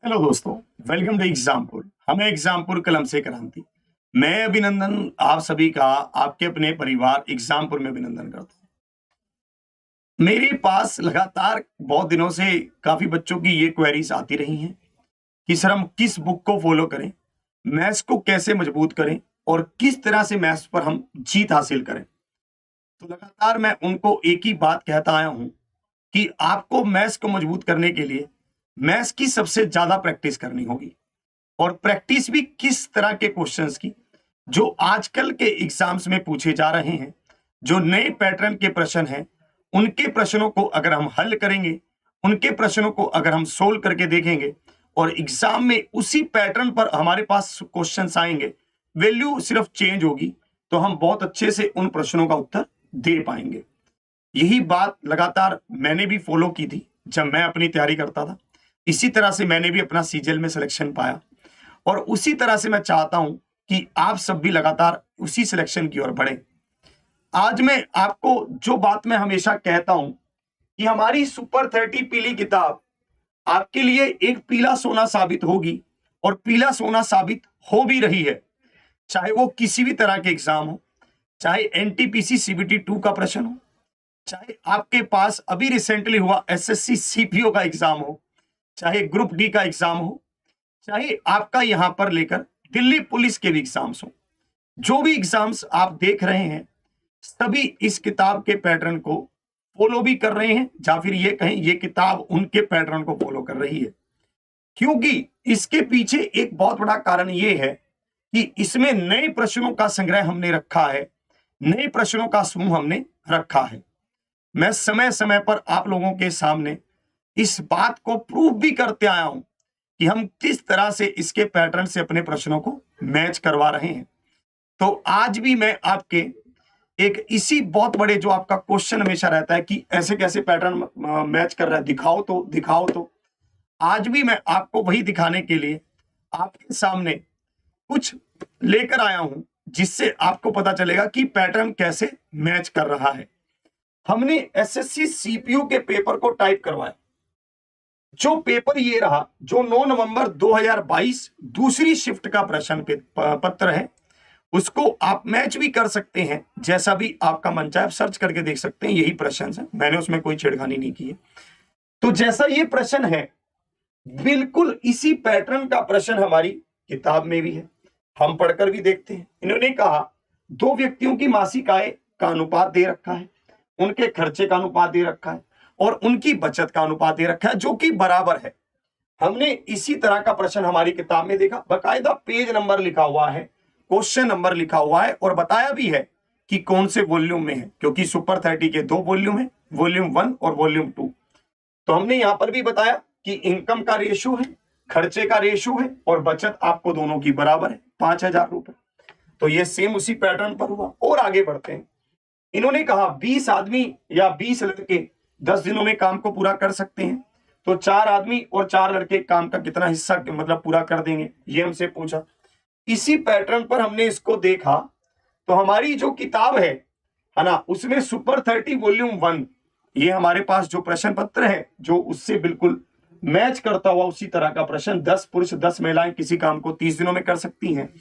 Hello दोस्तों, welcome to Exampur. हमें एग्जामपुर कलम से क्रांति। मैं अभिनंदन आप सभी का आपके अपने परिवार एग्जामपुर में अभिनंदन करता हूँ। मेरे पास लगातार बहुत दिनों से काफी बच्चों की ये क्वेरीज आती रही हैं कि सर हम किस बुक को फॉलो करें, मैथ्स को कैसे मजबूत करें और किस तरह से मैथ्स पर हम जीत हासिल करें। तो लगातार मैं उनको एक ही बात कहता आया हूं कि आपको मैथ्स को मजबूत करने के लिए मैथ्स की सबसे ज्यादा प्रैक्टिस करनी होगी। और प्रैक्टिस भी किस तरह के क्वेश्चंस की, जो आजकल के एग्जाम्स में पूछे जा रहे हैं, जो नए पैटर्न के प्रश्न हैं, उनके प्रश्नों को अगर हम हल करेंगे, उनके प्रश्नों को अगर हम सोल्व करके देखेंगे और एग्जाम में उसी पैटर्न पर हमारे पास क्वेश्चंस आएंगे, वैल्यू सिर्फ चेंज होगी, तो हम बहुत अच्छे से उन प्रश्नों का उत्तर दे पाएंगे। यही बात लगातार मैंने भी फॉलो की थी जब मैं अपनी तैयारी करता था। इसी तरह से मैंने भी अपना सीजीएल में सिलेक्शन पाया और उसी तरह से मैं चाहता हूं कि आप सब भी लगातार उसी सिलेक्शन की ओर बढ़े। आज मैं आपको जो बात मैं हमेशा कहता हूं कि हमारी सुपर 30 पीली किताब आपके लिए एक पीला सोना साबित होगी और पीला सोना साबित हो भी रही है। चाहे वो किसी भी तरह के एग्जाम हो, चाहे एनटीपीसी सीबीटी 2 का प्रश्न हो, चाहे आपके पास अभी रिसेंटली हुआ एसएससी सीपीओ का एग्जाम हो, चाहे ग्रुप डी का एग्जाम हो, चाहे आपका यहां पर लेकर दिल्ली पुलिस के भी एग्जाम्स हो, जो भी एग्जाम्स आप देख रहे हैं, सभी इस किताब के पैटर्न को फॉलो भी कर रहे हैं, या फिर ये कहें ये किताब उनके पैटर्न को फॉलो कर रही है। क्योंकि इसके पीछे एक बहुत बड़ा कारण ये है कि इसमें नए प्रश्नों का संग्रह हमने रखा है, नए प्रश्नों का समूह हमने रखा है। मैं समय समय पर आप लोगों के सामने इस बात को प्रूव भी करते आया हूं कि हम किस तरह से इसके पैटर्न से अपने प्रश्नों को मैच करवा रहे हैं। तो आज भी मैं आपके एक इसी बहुत बड़े जो आपका क्वेश्चन हमेशा रहता है कि ऐसे कैसे पैटर्न मैच कर रहा है, दिखाओ तो दिखाओ तो। आज भी मैं आपको वही दिखाने के लिए आपके सामने कुछ लेकर आया हूं, जिससे आपको पता चलेगा कि पैटर्न कैसे मैच कर रहा है। हमने एसएससी सीपीयू के पेपर को टाइप करवाया। जो पेपर ये रहा, जो 9 नवंबर 2022 दूसरी शिफ्ट का प्रश्न पत्र है, उसको आप मैच भी कर सकते हैं, जैसा भी आपका मन चाहे, आप सर्च करके देख सकते हैं। यही प्रश्न है, मैंने उसमें कोई छेड़खानी नहीं की है। तो जैसा ये प्रश्न है, बिल्कुल इसी पैटर्न का प्रश्न हमारी किताब में भी है। हम पढ़कर भी देखते हैं। इन्होंने कहा दो व्यक्तियों की मासिक आय का अनुपात दे रखा है, उनके खर्चे का अनुपात दे रखा है और उनकी बचत का अनुपात दे रखा है, जो कि बराबर है। हमने इसी तरह का प्रश्न हमारी किताब में देखा, बकायदा पेज नंबर लिखा हुआ है, क्वेश्चन नंबर लिखा हुआ है और बताया भी है कि कौन से वॉल्यूम में है, क्योंकि सुपर 30 के 2 वॉल्यूम है, वॉल्यूम 1 और वॉल्यूम 2। तो हमने यहां पर भी बताया कि इनकम का रेशियो है, खर्चे का रेशियो है और बचत आपको दोनों की बराबर है, 5,000 रुपए। तो ये सेम उसी पैटर्न पर हुआ। और आगे बढ़ते हैं। इन्होंने कहा 20 आदमी या 20 लड़के 10 दिनों में काम को पूरा कर सकते हैं, तो 4 आदमी और 4 लड़के काम का कितना हिस्सा मतलब पूरा कर देंगे, ये हमसे पूछा। इसी पैटर्न पर हमने इसको देखा, तो हमारी जो किताब है ना, उसमें सुपर 30 वॉल्यूम 1, ये हमारे पास जो प्रश्न पत्र है, जो उससे बिल्कुल मैच करता हुआ उसी तरह का प्रश्न, 10 पुरुष 10 महिलाएं किसी काम को 30 दिनों में कर सकती हैं,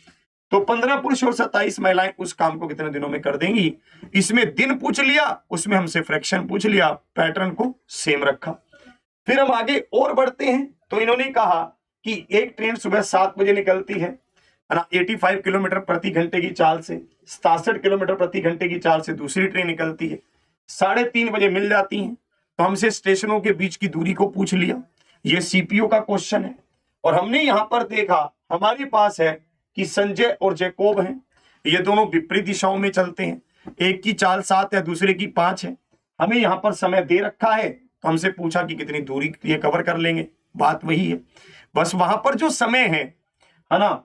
तो 15 पुरुष और 27 महिलाएं उस काम को कितने दिनों में कर देंगी। इसमें दिन पूछ लिया, उसमें हमसे फ्रैक्शन पूछ लिया, पैटर्न को सेम रखा। फिर हम आगे और बढ़ते हैं। तो इन्होंने कहा कि एक ट्रेन सुबह 7 बजे निकलती है ना, 85 किलोमीटर प्रति घंटे की चाल से, 67 किलोमीटर प्रति घंटे की चाल से दूसरी ट्रेन निकलती है, 3:30 बजे मिल जाती है। तो हमसे स्टेशनों के बीच की दूरी को पूछ लिया। ये सीपीयू का क्वेश्चन है। और हमने यहां पर देखा, हमारे पास है कि संजय और जैकोब हैं, ये दोनों विपरीत दिशाओं में चलते हैं, एक की चाल 7 है, दूसरे की 5 है। हमें यहां पर समय दे रखा है, तो हमसे पूछा कि कितनी दूरी ये कवर कर लेंगे। बात वही है, बस वहां पर जो समय है ना,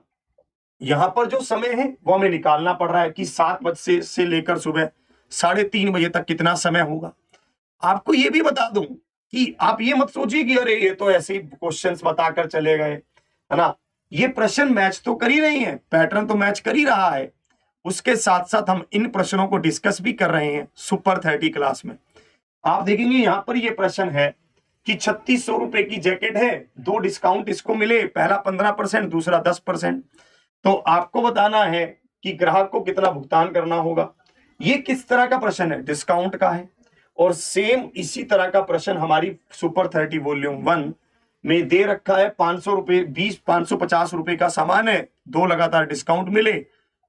यहां पर जो समय है वो हमें निकालना पड़ रहा है कि 7 बजे से लेकर सुबह 3:30 बजे तक कितना समय होगा। आपको ये भी बता दूं कि आप ये मत सोचिए कि अरे ये तो ऐसे ही क्वेश्चंस बताकर चले गए, है ना। ये प्रश्न मैच तो कर ही रही है, पैटर्न तो मैच कर ही रहा है। उसके साथ साथ हम इन प्रश्नों को डिस्कस भी कर रहे हैं सुपर 30 क्लास में। आप देखेंगे यहां पर ये प्रश्न है कि 3600 रुपए की जैकेट है, 2 डिस्काउंट इसको मिले, पहला 15%, दूसरा 10%। तो आपको बताना है कि ग्राहक को कितना भुगतान करना होगा। ये किस तरह का प्रश्न है? डिस्काउंट का है। और सेम इसी तरह का प्रश्न हमारी सुपर 30 वॉल्यूम 1 में दे रखा है। 500 रुपए 550 रुपए का सामान है, 2 लगातार डिस्काउंट मिले,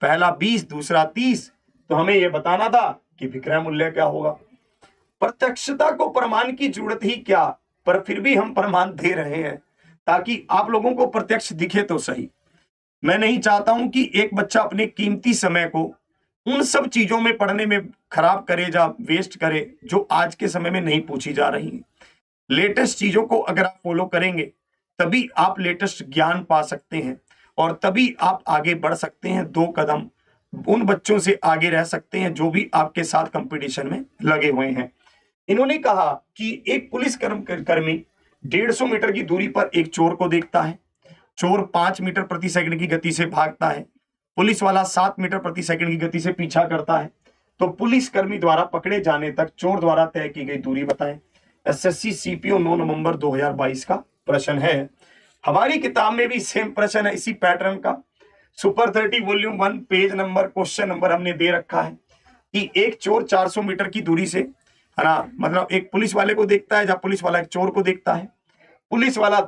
पहला 20, दूसरा 30। तो हमें यह बताना था कि विक्रय मूल्य क्या होगा। प्रत्यक्षता को प्रमाण की जरूरत ही क्या, पर फिर भी हम प्रमाण दे रहे हैं ताकि आप लोगों को प्रत्यक्ष दिखे तो सही। मैं नहीं चाहता हूं कि एक बच्चा अपने कीमती समय को उन सब चीजों में पढ़ने में खराब करे या वेस्ट करे जो आज के समय में नहीं पूछी जा रही। लेटेस्ट चीजों को अगर आप फॉलो करेंगे तभी आप लेटेस्ट ज्ञान पा सकते हैं और तभी आप आगे बढ़ सकते हैं, 2 कदम उन बच्चों से आगे रह सकते हैं जो भी आपके साथ कंपटीशन में लगे हुए हैं। इन्होंने कहा कि एक पुलिस कर्मी 150 मीटर की दूरी पर एक चोर को देखता है। चोर 5 मीटर प्रति सेकंड की गति से भागता है। पुलिस वाला 7 मीटर प्रति सेकंड की गति से पीछा करता है। तो पुलिस कर्मी द्वारा पकड़े जाने तक चोर द्वारा तय की गई दूरी बताएं। एसएससी सीपीओ 9 नवंबर 2022 का प्रश्न है। हमारी किताब में भी सेम प्रश्न है इसी पैटर्न का। Super 30 volume 1 page number question number हमने दे रखा है कि एक चोर 400 मीटर की दूरी से, है ना, मतलब एक पुलिस वाले को देखता है, जब पुलिस वाला एक चोर को देखता है। पुलिस वाला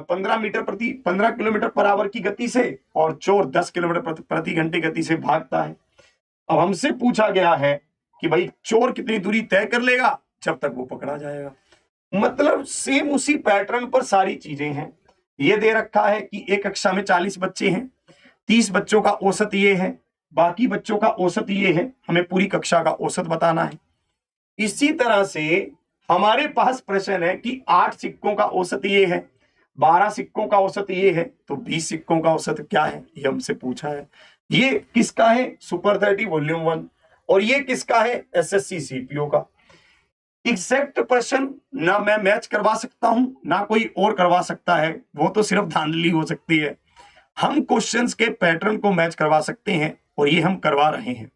15 किलोमीटर पर आवर की गति से और चोर 10 किलोमीटर प्रति घंटे गति से भागता है। अब हमसे पूछा गया है कि भाई चोर कितनी दूरी तय कर लेगा जब तक वो पकड़ा जाएगा। मतलब सेम उसी पैटर्न पर सारी चीजें हैं। ये दे रखा है कि एक कक्षा में 40 बच्चे हैं, 30 बच्चों का औसत ये है, बाकी बच्चों का औसत ये है, हमें पूरी कक्षा का औसत बताना है। इसी तरह से हमारे पास प्रश्न है कि 8 सिक्कों का औसत ये है, 12 सिक्कों का औसत ये है, तो 20 सिक्कों का औसत क्या है, ये हमसे पूछा है। ये किसका है? Super 30 volume 1। और ये किसका है? एसएससी सीपीओ का। एग्जैक्ट प्रश्न ना मैं मैच करवा सकता हूं ना कोई और करवा सकता है, वो तो सिर्फ धांधली हो सकती है। हम क्वेश्चंस के पैटर्न को मैच करवा सकते हैं और ये हम करवा रहे हैं।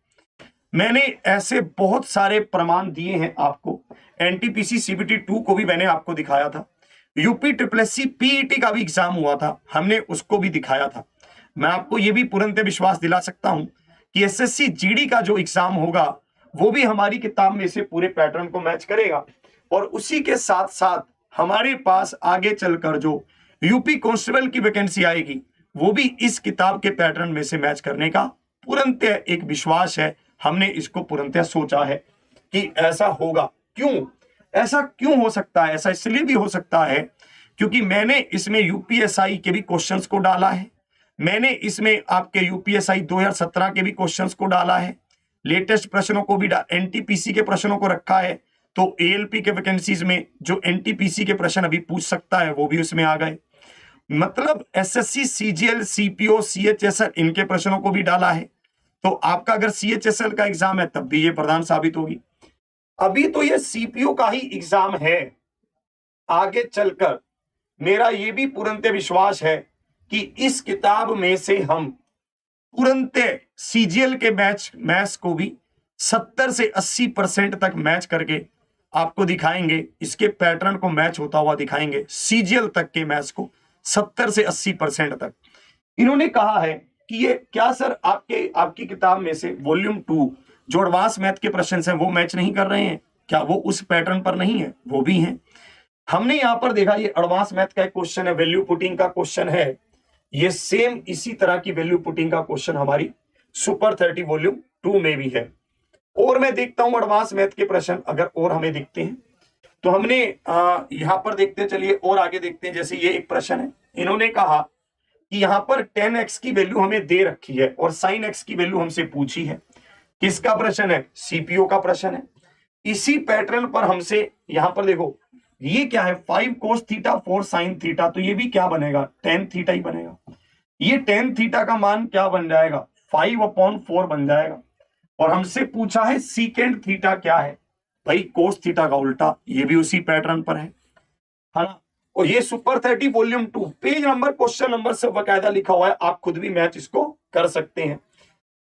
मैंने ऐसे बहुत सारे प्रमाण दिए हैं आपको। एनटीपीसी सीबीटी 2 को भी मैंने आपको दिखाया था। यूपी SSC पीईटी का भी एग्जाम हुआ था, हमने उसको भी दिखाया था। मैं आपको ये भी पूर्णतः विश्वास दिला सकता हूं कि एसएससी जीडी का जो एग्जाम होगा वो भी हमारी किताब में से पूरे पैटर्न को मैच करेगा। और उसी के साथ साथ हमारे पास आगे चलकर जो यूपी कांस्टेबल की वैकेंसी आएगी वो भी इस किताब के पैटर्न में से मैच करने का पूर्णतः एक विश्वास है। हमने इसको पूर्णतः सोचा है कि ऐसा होगा। क्यों ऐसा क्यों हो सकता है? ऐसा इसलिए भी हो सकता है क्योंकि मैंने इसमें यूपीएसआई के भी क्वेश्चंस को डाला है। मैंने इसमें आपके यूपीएसआई 2017 के भी क्वेश्चंस को डाला है, लेटेस्ट प्रश्नों को भी एनटीपीसी के प्रश्नों को रखा है। तो एएलपी के वैकेंसीज में जो एनटीपीसी के प्रश्न अभी पूछ सकता है वो भी उसमें आ गए। मतलब एसएससी सीजीएल सीपीओ सीएचएसएल इनके प्रश्नों को भी डाला है। तो आपका अगर सीएचएसएल का एग्जाम है तब भी ये प्रधान साबित होगी। अभी तो ये सीपीओ का ही एग्जाम है। आगे चलकर मेरा ये भी पूर्णतः विश्वास है कि इस किताब में से हम पूर्णतः सीजीएल के मैथ्स को भी 70 से 80% तक मैच करके आपको दिखाएंगे। इसके पैटर्न को मैच होता हुआ दिखाएंगे, सीजीएल तक के मैथ्स को 70 से 80% तक। इन्होंने कहा है कि ये क्या सर आपकी किताब में से वॉल्यूम 2 जो एडवांस मैथ के प्रश्न हैं वो मैच नहीं कर रहे हैं क्या? वो उस पैटर्न पर नहीं है? वो भी हैं। हमने यहां पर देखा ये एडवांस मैथ का एक क्वेश्चन है, वैल्यू पुटिंग का क्वेश्चन है। ये सेम इसी तरह की वैल्यू पुटिंग का क्वेश्चन हमारी सुपर 30 वॉल्यूम 2 में भी है। और मैं देखता हूं एडवांस मैथ के प्रश्न अगर और हमें दिखते हैं तो हमने यहां पर देखते चलिए और आगे देखते हैं। जैसे ये एक प्रश्न है, इन्होंने कहा कि यहां पर 10x की वैल्यू हमें दे रखी है और sin x की वैल्यू हमसे पूछी है। किसका प्रश्न है? सीपीओ का प्रश्न है। इसी पैटर्न पर हमसे यहां पर देखो ये क्या है, 5 cos थीटा 4 sin थीटा, तो ये भी क्या बनेगा? tan थीटा ही बनेगा। ये tan थीटा का मान क्या बन जाएगा? 5/4 बन जाएगा। और हमसे पूछा है सीकेंड थीटा क्या है? भाई cos थीटा का उल्टा, ये भी उसी पैटर्न पर है ना। और ये super 30 volume 2 page number question number से बकायदा लिखा हुआ है, आप खुद भी मैच इसको कर सकते हैं।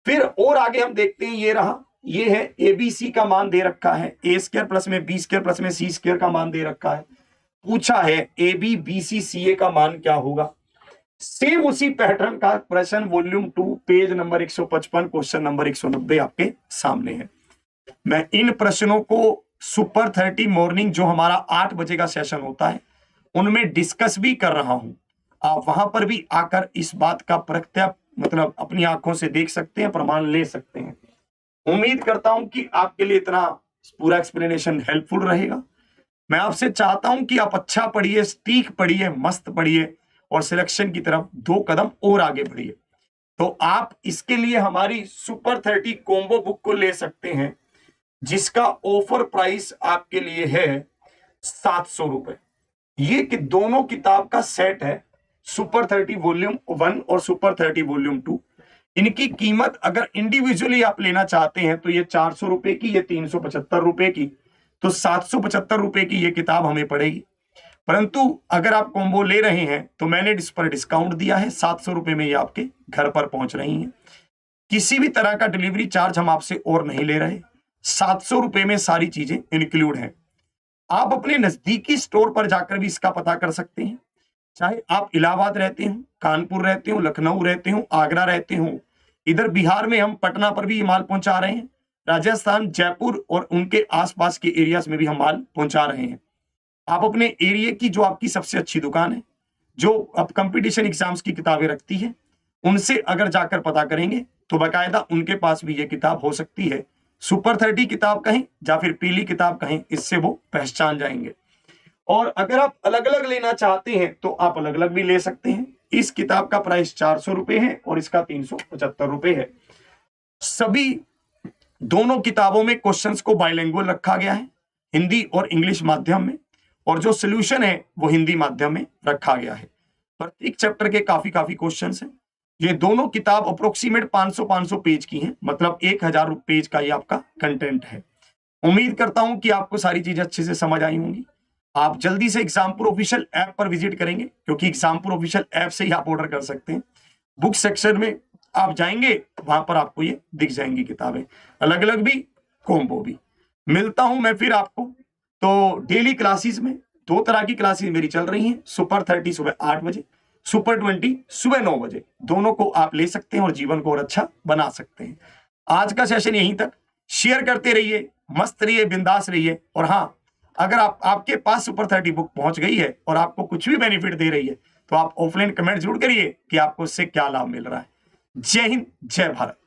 फिर और आगे हम देखते हैं, ये रहा, ये है एबीसी का मान दे रखा है, ए स्क्वायर प्लस में बी स्क्वायर प्लस में सी स्क्वायर का मान दे रखा है। पूछा है ABBCCA का मान क्या होगा। सेम उसी पैटर्न का प्रश्न volume 2 page number 155 question number 190 आपके सामने है। मैं इन प्रश्नों को सुपर 30 मॉर्निंग जो हमारा 8 बजे का सेशन होता है उनमें डिस्कस भी कर रहा हूं। आप वहां पर भी आकर इस बात का प्रत्यक्ष मतलब अपनी आंखों से देख सकते हैं, प्रमाण ले सकते हैं। उम्मीद करता हूं कि आपके लिए इतना पूरा एक्सप्लेनेशन हेल्पफुल रहेगा। मैं आपसे चाहता हूं कि आप अच्छा पढ़िए, स्टीक पढ़िए, मस्त पढ़िए और सिलेक्शन की तरफ 2 कदम और आगे बढ़िए। तो आप इसके लिए हमारी सुपर 30 कॉम्बो बुक को ले सकते हैं जिसका ऑफर प्राइस आपके लिए है 700 रुपए। ये कि दोनों किताब का सेट है, सुपर 30 वॉल्यूम 1 और सुपर 30 वॉल्यूम 2। इनकी कीमत अगर इंडिविजुअली आप लेना चाहते हैं तो ये 400 रुपए की, ये 375 रुपए की, तो 775 रुपए की ये किताब हमें पड़ेगी। परंतु अगर आप कॉम्बो ले रहे हैं तो मैंने इस पर डिस्काउंट दिया है, 700 रुपए में ये आपके घर पर पहुंच रही हैं। किसी भी तरह का डिलीवरी चार्ज हम आपसे और नहीं ले रहे, 700 रुपए में सारी चीजें इंक्लूड हैं। आप अपने नजदीकी स्टोर पर जाकर भी इसका पता कर सकते हैं, चाहे आप इलाहाबाद रहते हो, कानपुर रहते हो, लखनऊ रहते हो, आगरा रहते हो। इधर बिहार में हम पटना पर भी ये माल पहुंचा रहे हैं, राजस्थान, जयपुर और उनके आसपास के एरियाज में भी हम माल पहुंचा रहे हैं। आप अपने एरिया की जो आपकी सबसे अच्छी दुकान है, जो अब कंपटीशन एग्जाम्स की किताबें रखती है, उनसे अगर जाकर पता करेंगे तो बाकायदा उनके पास भी ये किताब हो सकती है। सुपर 30 किताब कहें या फिर पीली किताब कहें, इससे वो पहचान जाएंगे। और अगर आप अलग अलग लेना चाहते हैं तो आप अलग अलग भी ले सकते हैं। इस किताब का प्राइस 400 रुपए है और इसका 375 रुपए है। सभी दोनों किताबों में क्वेश्चंस को बाइलिंगुअल रखा गया है, हिंदी और इंग्लिश माध्यम में, और जो सोल्यूशन है वो हिंदी माध्यम में रखा गया है। प्रत्येक चैप्टर के काफी क्वेश्चंस हैं। ये दोनों किताब अप्रोक्सीमेट 500 पेज की हैं, मतलब 1000 पेज का ये आपका कंटेंट है। उम्मीद करता हूं कि आपको सारी चीजें अच्छे से समझ आई होंगी। आप जल्दी से एग्जामपुर ऑफिशियल ऐप पर विजिट करेंगे, क्योंकि एग्जामपुर ऑफिशियल ऐप से ही आप ऑर्डर कर सकते हैं। बुक सेक्शन में आप जाएंगे, वहां पर आपको ये दिख जाएंगी किताबें, अलग अलग भी, कॉम्बो भी। मिलता हूं मैं फिर आपको। तो डेली क्लासेस में 2 तरह की क्लासेस मेरी चल रही हैं, सुपर 30 सुबह 8 बजे, सुपर 20 सुबह 9 बजे। दोनों को आप ले सकते हैं और जीवन को और अच्छा बना सकते हैं। आज का सेशन यहीं तक। शेयर करते रहिए, मस्त रहिए, बिंदास रहिए। और हाँ, अगर आपके पास सुपर 30 बुक पहुंच गई है और आपको कुछ भी बेनिफिट दे रही है तो आप ऑफलाइन कमेंट जरूर करिए कि आपको उससे क्या लाभ मिल रहा है। जय हिंद, जय भारत।